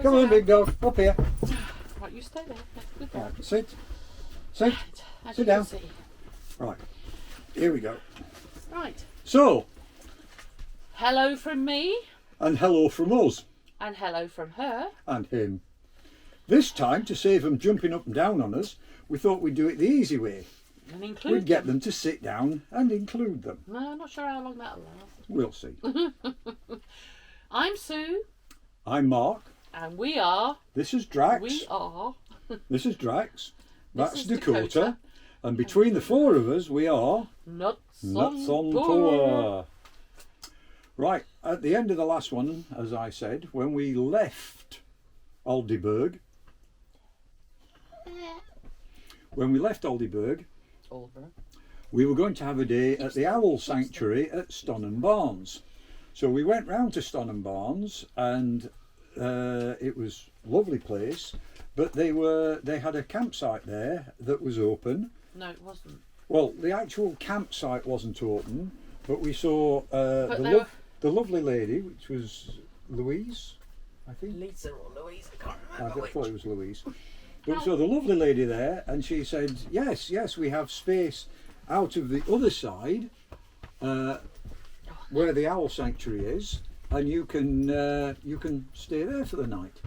Come on, big dog, up here. Right, you stay there. Good girl. Right, sit. Sit. Right, Sit down. Right, here we go. Right. So, Hello from me. and hello from us. And hello from her. And him. This time, to save them jumping up and down on us, we thought we'd do it the easy way. And include We'd get them to sit down and include them. No, I'm not sure how long that'll last. We'll see. I'm Sue. I'm Mark. And we are. This is Drax. We are. This is Drax. This That's is Dakota. And between the four of us, we are Nuts on Tour. Right, at the end of the last one, as I said, when we left Aldeburgh, Aldborough. we were going to have a day at the Owl Sanctuary at Stonham Barns. So we went round to Stonham Barns, and it was a lovely place, but they had a campsite there that was open. No, it wasn't. Well, the actual campsite wasn't open, but we saw the lovely lady, which was Louise, I think. Lisa or Louise, I can't I remember thought which. it was Louise. But so the lovely lady there, and she said, yes, we have space out of the other side, where the Owl Sanctuary is, and you can stay there for the night,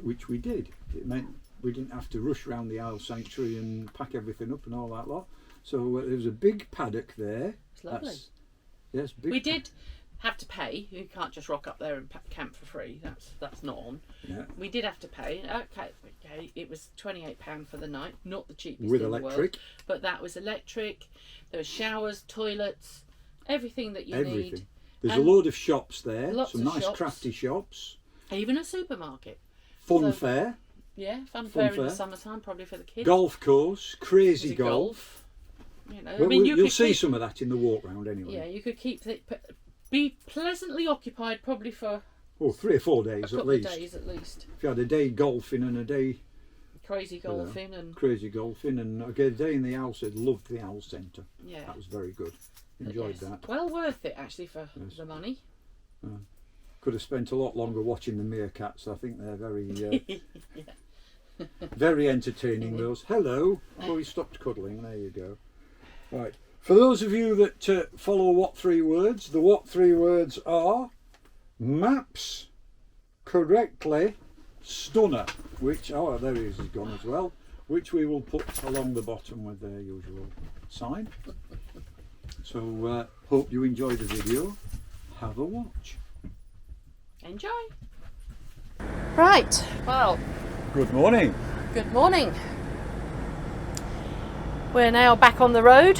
which we did. It meant we didn't have to rush around the Owl Sanctuary and pack everything up and all that lot. So there was a big paddock there. It's lovely. Yes, big. We did have to pay. You can't just rock up there and camp for free. That's not on. Yeah. We did have to pay. Okay. It was £28 for the night, not the cheapest With in electric. the world, but that was electric. There were showers, toilets, everything that you need. There's And a load of shops there. lots Some of nice shops. crafty shops. Even a supermarket. Fun So- fair. Yeah, fun Fun fair in fair. the summertime, probably for the kids. Golf course. Crazy There's a golf. You know, Well, I mean, you'll could see keep, some of that in the walk round anyway. Yeah, you could keep be pleasantly occupied probably for Oh, 3 or 4 a days couple at least. of days at least. If you had a day golfing and a day Crazy golfing and crazy golfing and a day in the Owl, I'd loved the Owl Centre. yeah, That was very good. but Enjoyed yes, that. well worth it actually for Yes. the money. Could have spent a lot longer watching the Meercats. I think they're very Yeah. very entertaining, those. Hello. Oh, he stopped cuddling. There you go. Right. For those of you that follow What 3 Words, the What 3 Words are maps correctly stunner, which, oh, there he is, he's gone as well, which we will put along the bottom with their usual sign. So, hope you enjoy the video. Have a watch. Enjoy. Right. Well, Good morning. good morning. We're now back on the road,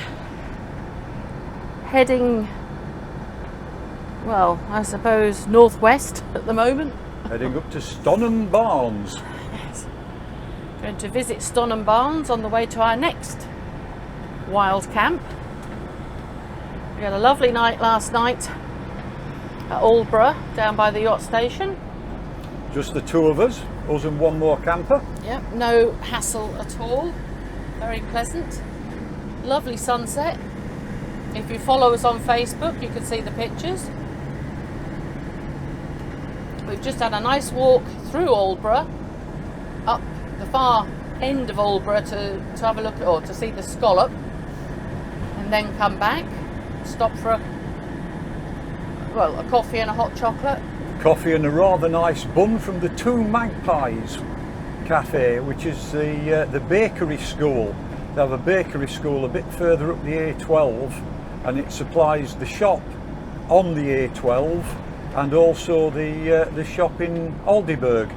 heading, well, I suppose northwest at the moment. Heading up to Stonham Barns. Yes. Going to visit Stonham Barns on the way to our next wild camp. We had a lovely night last night at Aldborough, down by the yacht station. Just the two of us and one more camper. Yep, no hassle at all. Very pleasant. Lovely sunset. If you follow us on Facebook, you can see the pictures. We've just had a nice walk through Aldborough, up the far end of Aldborough to have a look at, or to see the scallop, and then come back, stop for a coffee and a hot chocolate. Coffee and a rather nice bun from the Two Magpies Cafe, which is the bakery school. They have a bakery school a bit further up the A12, and it supplies the shop on the A12 and also the shop in Aldeburgh.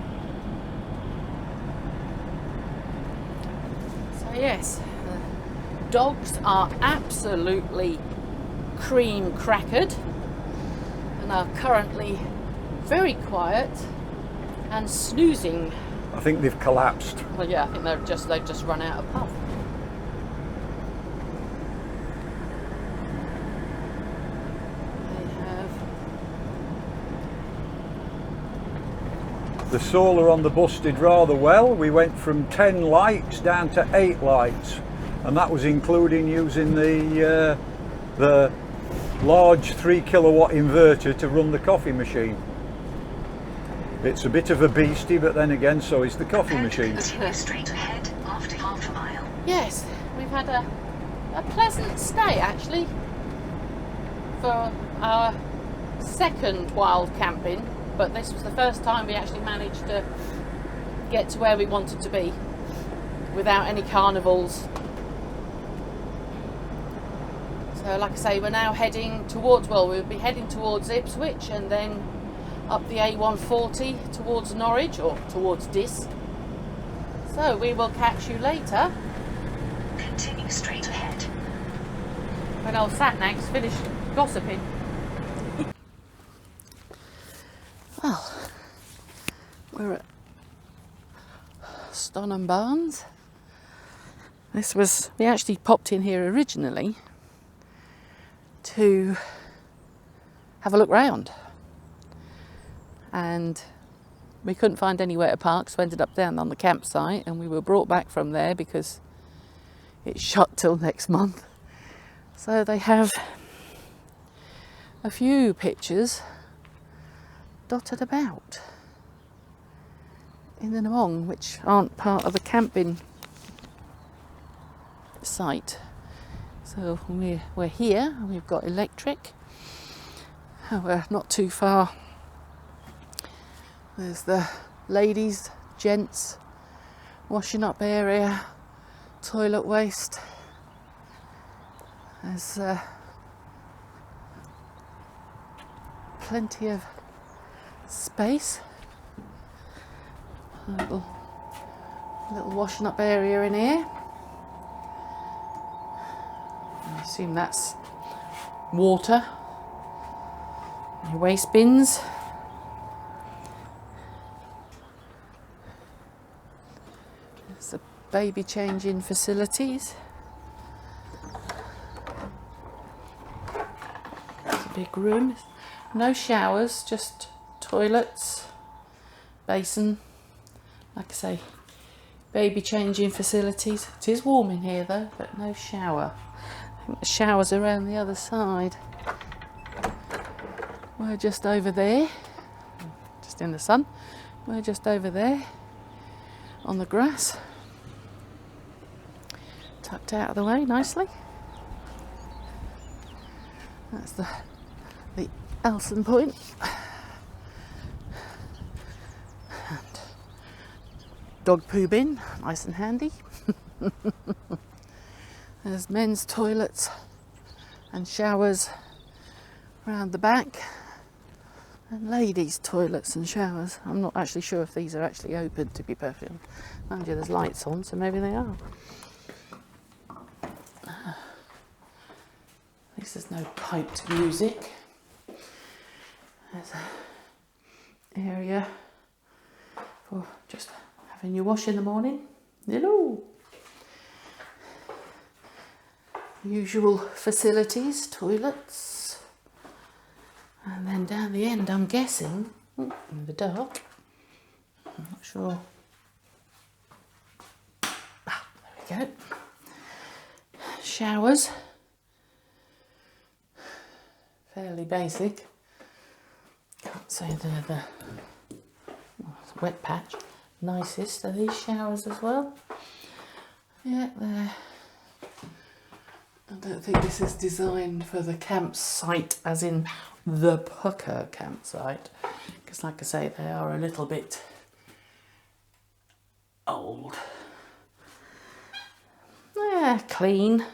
So yes, the dogs are absolutely cream crackered and are currently very quiet and snoozing. I think they've collapsed. Well, yeah, I think they've just run out of puff. They have. The solar on the bus did rather well. We went from 10 lights down to 8 lights, and that was including using the large 3 kilowatt inverter to run the coffee machine. It's a bit of a beastie, but then again, so is the coffee machine. Straight ahead after half a mile. Yes, we've had a pleasant stay actually for our second wild camping, but this was the first time we actually managed to get to where we wanted to be without any carnivals. So like I say, we're now heading towards, well, we'll be heading towards Ipswich and then up the A140 towards Norwich or towards Diss. So we will catch you later. Continue straight ahead. When old Satnag's finished gossiping. Well, we're at Stonham Barns. We actually popped in here originally to have a look round, and we couldn't find anywhere to park, so we ended up down on the campsite, and we were brought back from there because it's shut till next month. So they have a few pictures dotted about in and among, which aren't part of the camping site. So we're here, and we've got electric. We're not too far. There's the ladies, gents, washing up area, toilet waste. There's plenty of space. A little washing up area in here. I assume that's water. Your waste bins. There's the baby changing facilities. It's a big room. No showers, just toilets, basin. Like I say, baby changing facilities. It is warm in here though, but no shower. I think the shower's around the other side. We're just over there, just in the sun. We're just over there on the grass, tucked out of the way nicely. That's the Elson point. And dog poo bin, nice and handy. There's men's toilets and showers around the back, and ladies' toilets and showers. I'm not actually sure if these are actually open, to be perfectly honest. Mind you, there's lights on, so maybe they are. At least there's no piped music. There's an area for just having your wash in the morning. Hello. Usual facilities, toilets. And then down the end, I'm guessing, in the dark, I'm not sure. There we go. Showers. Fairly basic. Can't say they're the it's a wet patch. Nicest are these showers as well. Yeah, they're. I don't think this is designed for the campsite, as in the pucker campsite, because like I say, they are a little bit old. Yeah, clean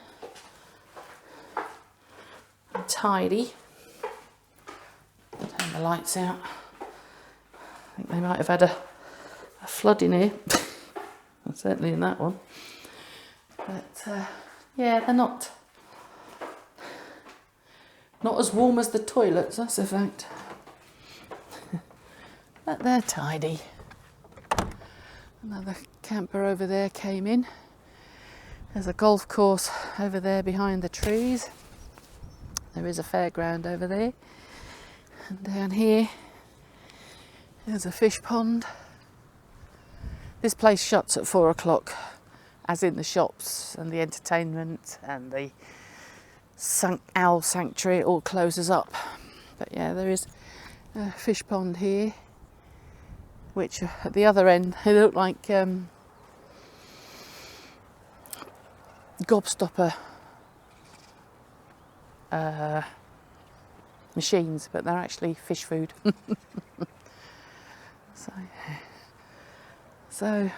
and tidy. Turn the lights out. I think they might have had a flood in here. Certainly in that one. But yeah, they're not as warm as the toilets, that's a fact. But they're tidy. Another camper over there came in. There's a golf course over there behind the trees. There is a fairground over there. And down here, there's a fish pond. This place shuts at 4 o'clock, as in the shops and the entertainment and the owl sanctuary, it all closes up. But yeah, there is a fish pond here which at the other end they look like gobstopper machines, but they're actually fish food. So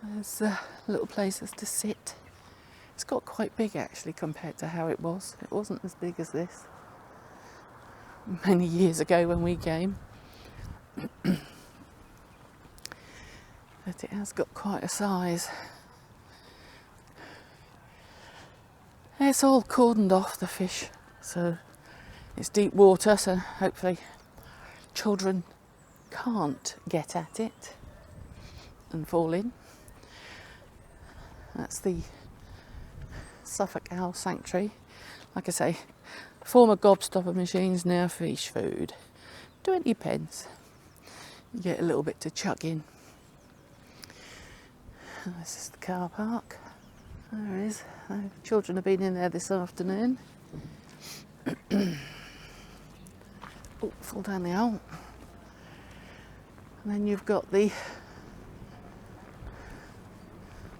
there's little places to sit. It's got quite big actually compared to how it was. It wasn't as big as this many years ago when we came. But it has got quite a size. It's all cordoned off, the fish, so it's deep water, so hopefully children can't get at it and fall in. That's the Suffolk Owl Sanctuary. Like I say, former gobstopper machines, now fish food. 20 pence. You get a little bit to chuck in. This is the car park. There it is. Children have been in there this afternoon. Oh, fall down the aisle. And then you've got the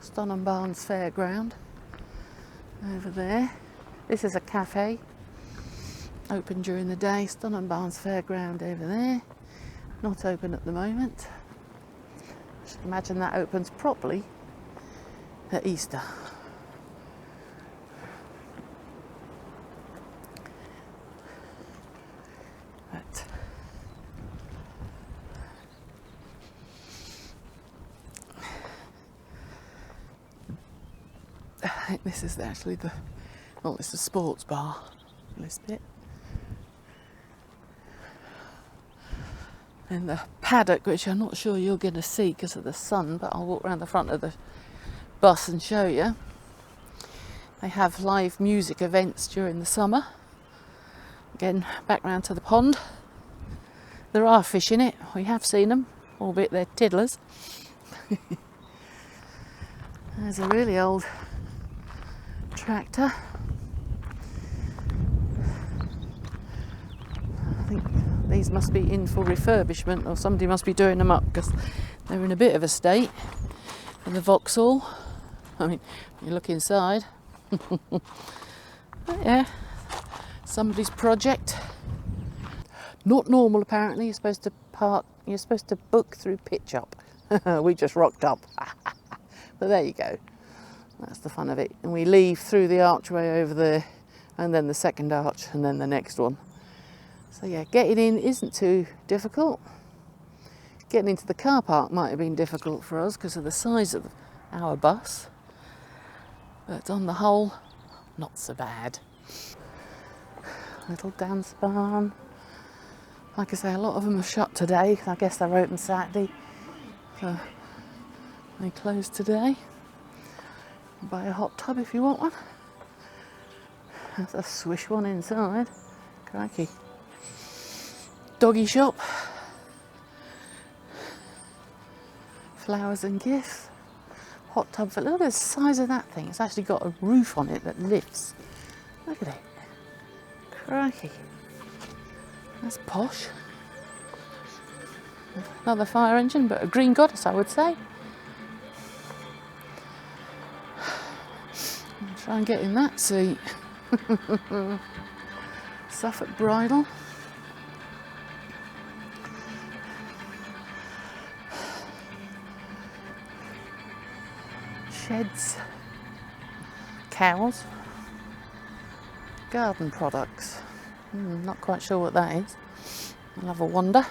Stonham Barns Fairground over there. This is a cafe, open during the day. Stonham Barns Fairground over there, not open at the moment. I should imagine that opens properly at Easter. But I think this is actually the, well, it's a sports bar, this bit. And the paddock, which I'm not sure you're going to see because of the sun, but I'll walk around the front of the bus and show you. They have live music events during the summer. Again, back round to the pond. There are fish in it, we have seen them, albeit they're tiddlers. There's a really old tractor. I think these must be in for refurbishment, or somebody must be doing them up because they're in a bit of a state. And the Vauxhall, I mean, you look inside. But yeah, somebody's project. Not normal apparently. You're supposed to book through pitch up. We just rocked up. But there you go. That's the fun of it. And we leave through the archway over there, and then the second arch, and then the next one. So yeah, getting in isn't too difficult. Getting into the car park might have been difficult for us because of the size of our bus. But on the whole, not so bad. Little dance barn. Like I say, a lot of them are shut today. I guess they're open Saturday. So they close today. Buy a hot tub if you want one. There's a swish one inside. Crikey. Doggy shop. Flowers and gifts. Hot tub for, look at the size of that thing. It's actually got a roof on it that lifts. Look at it. Crikey. That's posh. Another fire engine, but a green goddess, I would say. I'll try and get in that seat. Suffolk bridle. Sheds. Cows. Garden products. Not quite sure what that is. I'll have a wander.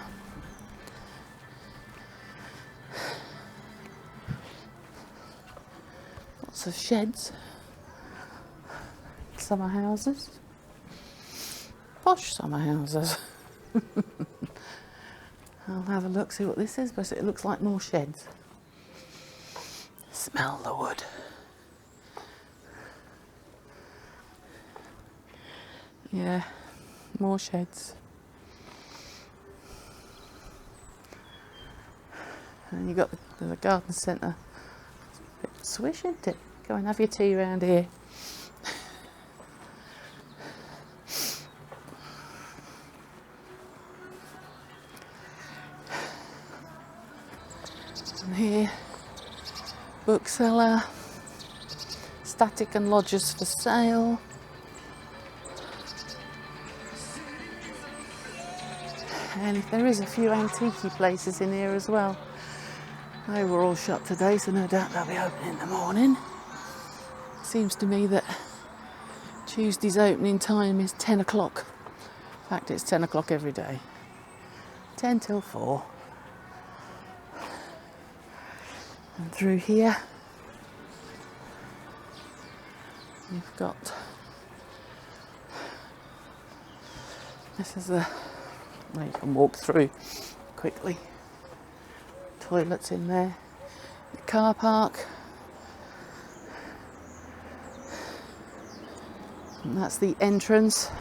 Lots of sheds. Summer houses. Posh summer houses. I'll have a look, see what this is, but it looks like more sheds. Smell the wood. Yeah, more sheds. And you've got the garden centre. It's a bit swish, isn't it? Go and have your tea around here. here, bookseller, static and lodgers for sale. And there is a few antique places in here as well. They were all shut today, so no doubt they'll be open in the morning. Seems to me that Tuesday's opening time is 10 o'clock. In fact, it's 10 o'clock every day. 10 till 4. And through here, you've got, this is the, well, you can walk through quickly. Toilets in there, the car park, and that's the entrance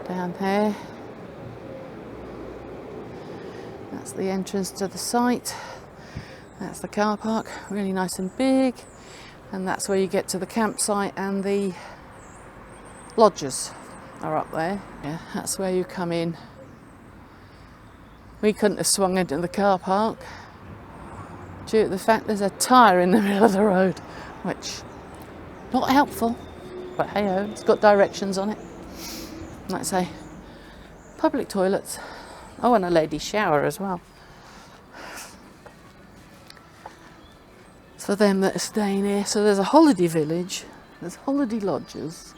down there. That's the entrance to the site. That's the car park, really nice and big, and that's where you get to the campsite, and the lodges are up there. Yeah, that's where you come in. We couldn't have swung into the car park due to the fact there's a tyre in the middle of the road, which not helpful, but hey ho, it's got directions on it. Like I say, public toilets. Oh, and a ladies' shower as well. It's for them that are staying here. So there's a holiday village, there's holiday lodges,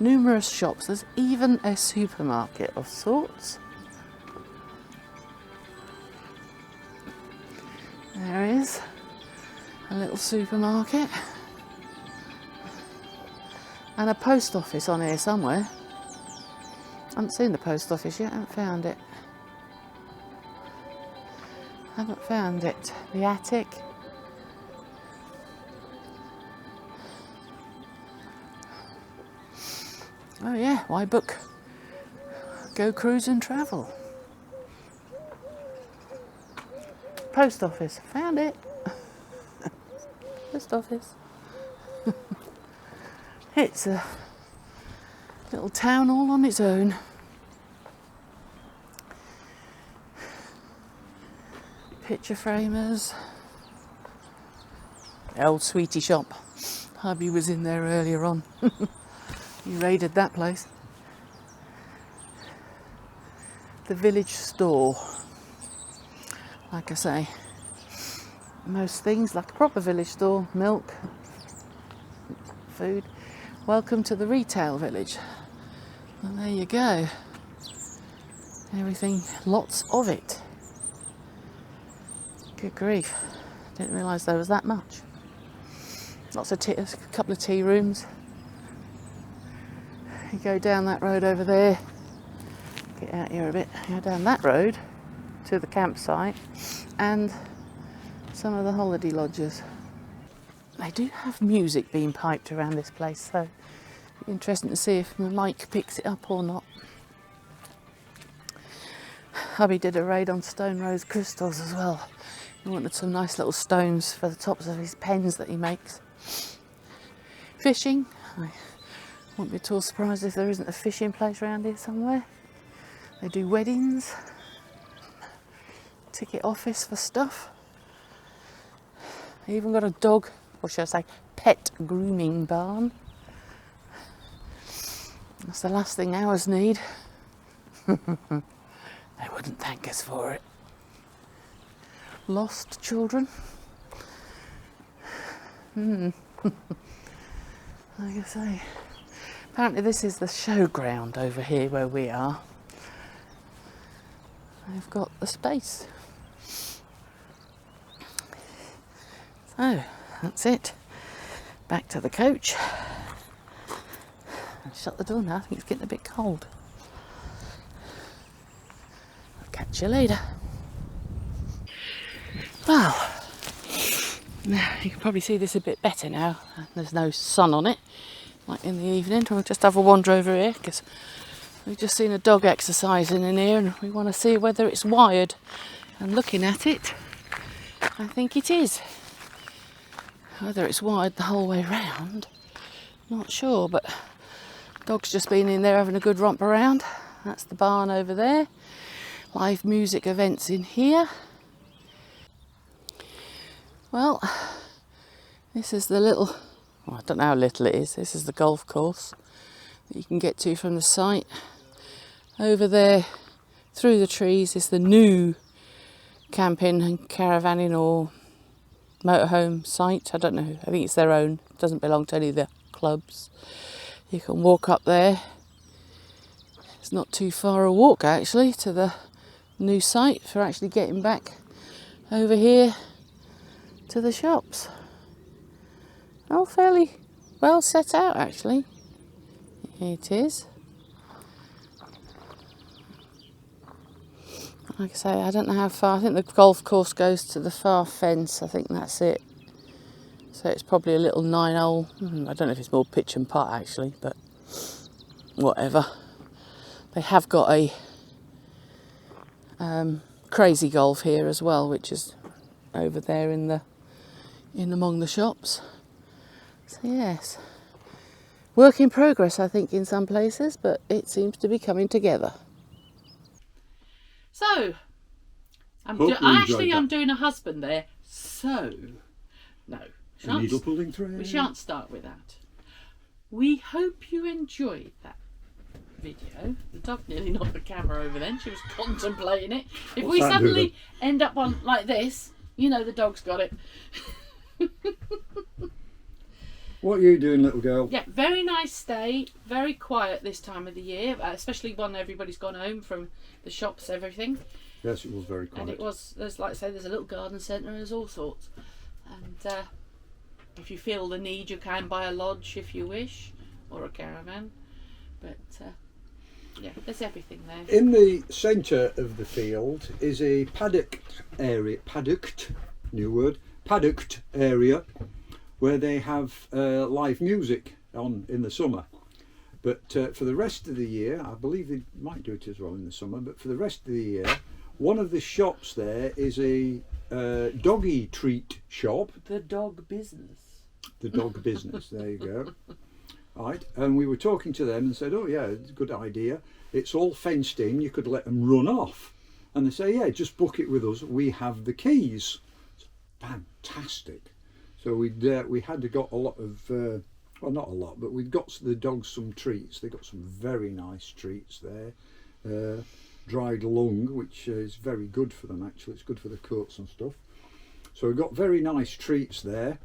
numerous shops, there's even a supermarket of sorts. There is a little supermarket and a post office on here somewhere. I haven't seen the post office yet, haven't found it. Haven't found it. The attic. Oh yeah, why book? Go cruise and travel. Post office, found it. Post office. It's a little town all on its own. Picture framers. The old sweetie shop. Hubby was in there earlier on. He raided that place. The village store. Like I say, most things like a proper village store, milk, food. Welcome to the retail village. And there you go. Everything, lots of it. Good grief. Didn't realise there was that much. Lots of a couple of tea rooms. You go down that road over there. Get out here a bit. Go down that road to the campsite and some of the holiday lodges. They do have music being piped around this place, so it'll be interesting to see if my mic picks it up or not. Hubby did a raid on stone rose crystals as well. He wanted some nice little stones for the tops of his pens that he makes. Fishing. I won't be at all surprised if there isn't a fishing place around here somewhere. They do weddings. Ticket office for stuff. They even got a dog, or should I say pet grooming barn. That's the last thing ours need. They wouldn't thank us for it. Lost children. Like I say, apparently this is the showground over here where we are. They've got the space. So, that's it. Back to the coach. Shut the door now, I think it's getting a bit cold. I'll catch you later. Well, now you can probably see this a bit better now. There's no sun on it, like in the evening. We'll just have a wander over here because we've just seen a dog exercising in here and we want to see whether it's wired. And looking at it, I think it is. Whether it's wired the whole way round, not sure, but dog's just been in there having a good romp around. That's the barn over there. live music events in here. Well, this is the little, well, I don't know how little it is, this is the golf course that you can get to from the site. Over there, through the trees, is the new camping and caravanning or motorhome site. I don't know, I think it's their own, it doesn't belong to any of the clubs. You can walk up there. It's not too far a walk actually to the new site for actually getting back over here to the shops. Oh, fairly well set out actually. It is. Like I say, I don't know how far. I think the golf course goes to the far fence. I think that's it. So it's probably a little 9-hole. I don't know if it's more pitch and putt actually, but whatever. They have got a crazy golf here as well, which is over there in among the shops. So yes, work in progress I think in some places, but it seems to be coming together. So I'm doing a husband there. So no, needle pulling thread. We shan't start with that. We hope you enjoyed that video. The dog nearly knocked the camera over then. She was contemplating it. If we suddenly end up on like this, you know the dog's got it. What are you doing, little girl? Yeah, very nice stay. Very quiet this time of the year, especially when everybody's gone home from the shops, everything. Yes, it was very quiet. And it was, there's like I say, there's a little garden centre and there's all sorts. And if you feel the need, you can buy a lodge if you wish, or a caravan. But yeah, there's everything there. In the centre of the field is a paddocked area, new word, paddocked area, where they have live music on in the summer. But for the rest of the year, I believe they might do it as well in the summer, but for the rest of the year, one of the shops there is a doggy treat shop. The dog business. The dog business, there you go. Right, and we were talking to them and said, oh yeah, it's a good idea. It's all fenced in, you could let them run off. And they say, yeah, just book it with us, we have the keys. It's fantastic. So we had got a lot of, well not a lot, but we'd got the dogs some treats. They got some very nice treats there. Dried lung, which is very good for them actually, it's good for the coats and stuff. So we got very nice treats there.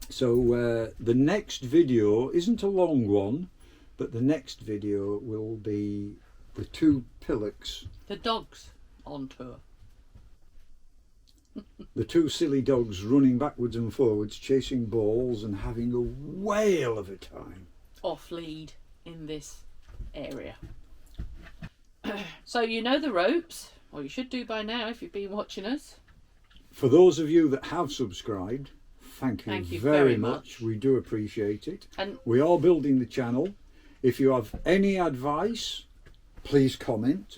So the next video isn't a long one, but the next video will be the two pillocks. The dogs on tour. The two silly dogs running backwards and forwards, chasing balls and having a whale of a time. Off lead in this area. So you know the ropes, or you should do by now if you've been watching us. For those of you that have subscribed, thank you very much. We do appreciate it. And we are building the channel. If you have any advice, please comment.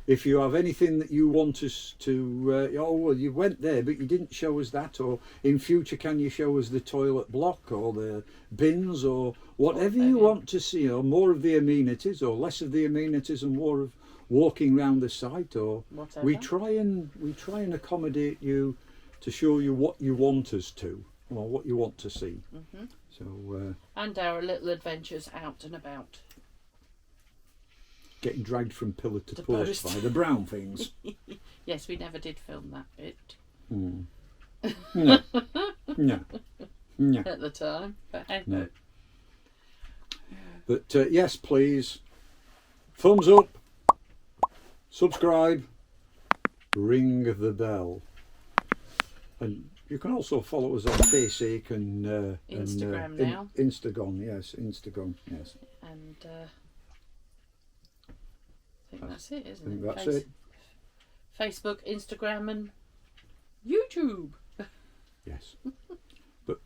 If you have anything that you want us to, oh well, you went there but you didn't show us that, or in future can you show us the toilet block or the bins or whatever you want to see, or more of the amenities or less of the amenities and more of walking around the site, or whatever. We try and accommodate you to show you what you want us to, or what you want to see. Mm-hmm. So and our little adventures out and about. Getting dragged from pillar to post by the brown things. Yes, we never did film that bit. Mm. No. No. No. At the time. But hey, no. But yes, please. Thumbs up. Subscribe. Ring the bell. And you can also follow us on Facebook and Instagram now. Instagram, yes. Instagram, yes. And I think that's it, isn't it? I think that's it. Facebook, Instagram and YouTube. Yes. But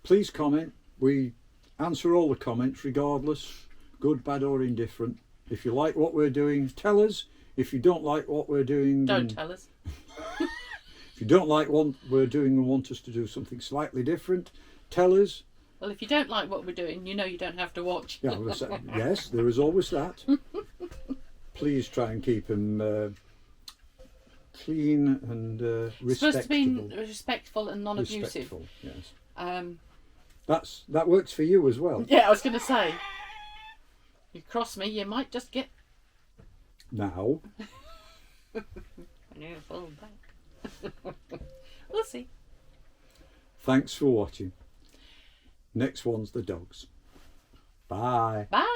please comment. We answer all the comments regardless, good, bad or indifferent. If you like what we're doing, tell us. If you don't like what we're doing, don't tell us. If you don't like what we're doing and want us to do something slightly different, tell us. Well, if you don't like what we're doing, you know you don't have to watch. Yeah, yes, there is always that. please try and keep them clean and Supposed to be respectable. respectful and non-abusive. Respectful, yes. That works for you as well. Yeah, I was going to say. You cross me, you might just get. Now, Fall back. We'll see. thanks for watching. Next one's the dogs. Bye. Bye.